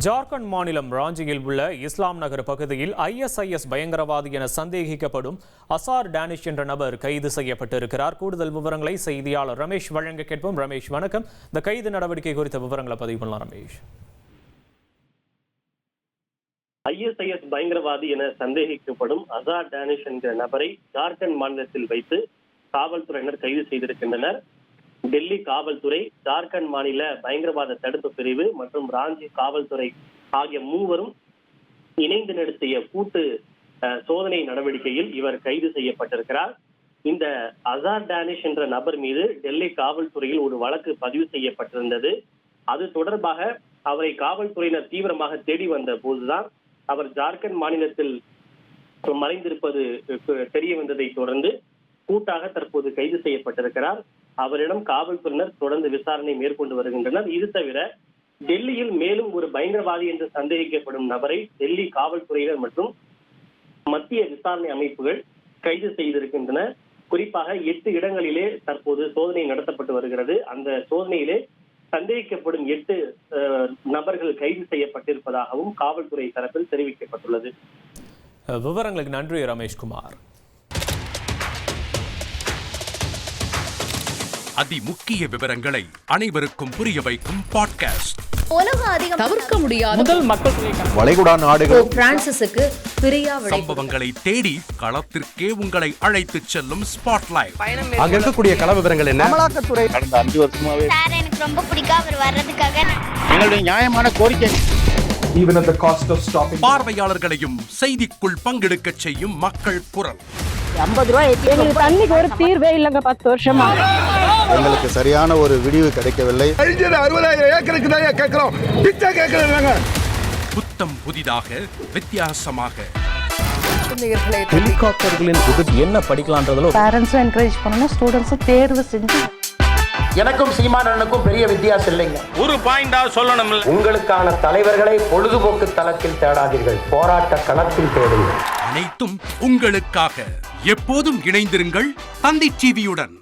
ஜார்க்கண்ட் மாநிலம் ராஞ்சியில் உள்ள இஸ்லாம் நகர் பகுதியில் ISIS பயங்கரவாதி என சந்தேகிக்கப்படும் அசார் டேனிஷ் என்ற நபர் கைது செய்யப்பட்டிருக்கிறார். கூடுதல் விவரங்களை செய்தியாளர் ரமேஷ் வழங்க கேட்போம். ரமேஷ், வணக்கம். இந்த கைது நடவடிக்கை குறித்த விவரங்களை பதிவு பண்ணலாம். ரமேஷ், ISIS பயங்கரவாதி என சந்தேகிக்கப்படும் அசார் டேனிஷ் என்கிற நபரை ஜார்க்கண்ட் மாநிலத்தில் வைத்து காவல்துறையினர் கைது செய்திருக்கின்றனர். டெல்லி காவல்துறை, ஜார்க்கண்ட் மாநில பயங்கரவாத தடுப்பு பிரிவு மற்றும் ராஞ்சி காவல்துறை ஆகிய மூவரும் இணைந்து நடத்திய கூட்டு சோதனை நடவடிக்கையில் இவர் கைது செய்யப்பட்டிருக்கிறார். இந்த அசார் டேனிஷ் என்ற நபர் மீது டெல்லி காவல்துறையில் ஒரு வழக்கு பதிவு செய்யப்பட்டிருந்தது. அது தொடர்பாக அவரை காவல்துறையினர் தீவிரமாக தேடி வந்த போதுதான் அவர் ஜார்க்கண்ட் மாநிலத்தில் மறைந்திருப்பது தெரிய வந்ததை தொடர்ந்து கூட்டாக தற்போது கைது செய்யப்பட்டிருக்கிறார். அவரிடம் காவல்துறையினர் தொடர்ந்து விசாரணை மேற்கொண்டு வருகின்றனர். இது தவிர டெல்லியில் மேலும் ஒரு பயங்கரவாதி என்று சந்தேகிக்கப்படும் நபரை டெல்லி காவல்துறையினர் மற்றும் மத்திய விசாரணை அமைப்புகள் கைது செய்திருக்கின்றன. குறிப்பாக 8 இடங்களிலே தற்போது சோதனை நடத்தப்பட்டு வருகிறது. அந்த சோதனையிலே சந்தேகிக்கப்படும் 8 நபர்கள் கைது செய்யப்பட்டிருப்பதாகவும் காவல்துறை தரப்பில் தெரிவிக்கப்பட்டுள்ளது. விவரங்களுக்கு நன்றி ரமேஷ்குமார். அதிமுக்கிய விவரங்களை அனைவருக்கும் புரிய வைக்கும் பாட்காஸ்ட். தவிர்க்க முடியாத முதல் மக்கள் வளைகுடா நாடுகள் பிரான்சிஸுக்கு சம்பவங்களை தேடி களத்திற்கே உங்களை அழைத்து செல்லும் ஸ்பாட்லைட். அங்க இருக்கக்கூடிய கள விவரங்கள் என்ன? அமலாக்கத்துறை கடந்த 5 வருஷமாவே சார் எனக்கு ரொம்ப பிடிக்கும் அவர் வர்றதுக்காக. எங்களுடைய நியாயமான கோரிக்கை. Even at the cost of stopping. பார்வையாளர்களையும் செய்திக்குள் பங்கெடுக்க செய்யும் மக்கள் குரல். 50 ரூபாய் எங்களுக்கு தண்ணிக்கு ஒரு தீர்வே இல்லங்க. 10 வருஷமா எங்களுக்கு சரியான ஒரு விடிவு கிடைக்கவில்லை. 60,000 ஏக்கருக்கு தான் கேட்கிறோம், பிச்சை கேட்கறாங்க. புத்தம் புதிதாக வித்தியாசமாக ஹெலிகாப்டர்களின் உதவி என்ன படிக்கலான்றதுல பேரண்ட்ஸும் என்கரேஜ் பண்ணணும், ஸ்டூடெண்ட்ஸும் தேர்வு செஞ்சு. எனக்கும் சீமானனுக்கும் பெரிய வித்தியாசம் இல்லைங்க. ஒரு பாயிண்டா சொல்லணும். உங்களுக்கான தலைவர்களை பொழுதுபோக்கு தளத்தில் தேடாதீர்கள், போராட்ட களத்தில் தேடுங்கள். அனைத்தும் உங்களுக்காக. எப்போதும் இணைந்திருங்கள் தந்தி டிவியுடன்.